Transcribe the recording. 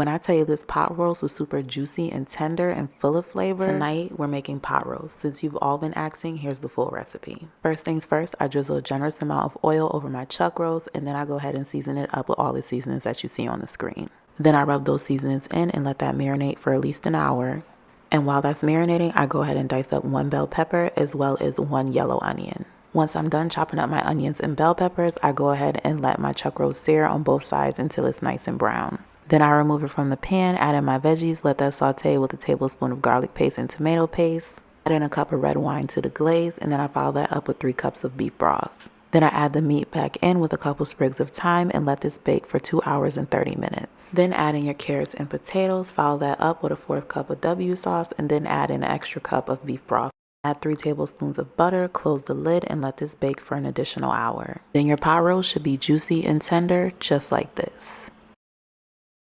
When I tell you this pot roast was super juicy and tender and full of flavor, tonight we're making pot roast. Since you've all been asking, here's the full recipe. First things first, I drizzle a generous amount of oil over my chuck roast, and then I go ahead and season it up with all the seasonings that you see on the screen. Then I rub those seasonings in and let that marinate for at least an hour. And while that's marinating, I go ahead and dice up 1 bell pepper as well as 1 yellow onion. Once I'm done chopping up my onions and bell peppers, I go ahead and let my chuck roast sear on both sides until it's nice and brown. Then I remove it from the pan, add in my veggies, let that saute with a tablespoon of garlic paste and tomato paste. Add in a cup of red wine to the glaze, and then I follow that up with 3 cups of beef broth. Then I add the meat back in with a couple sprigs of thyme and let this bake for 2 hours and 30 minutes. Then add in your carrots and potatoes, follow that up with a 1/4 cup of W sauce, and then add in an extra cup of beef broth. Add 3 tablespoons of butter, close the lid, and let this bake for an additional hour. Then your pot roast should be juicy and tender, just like this.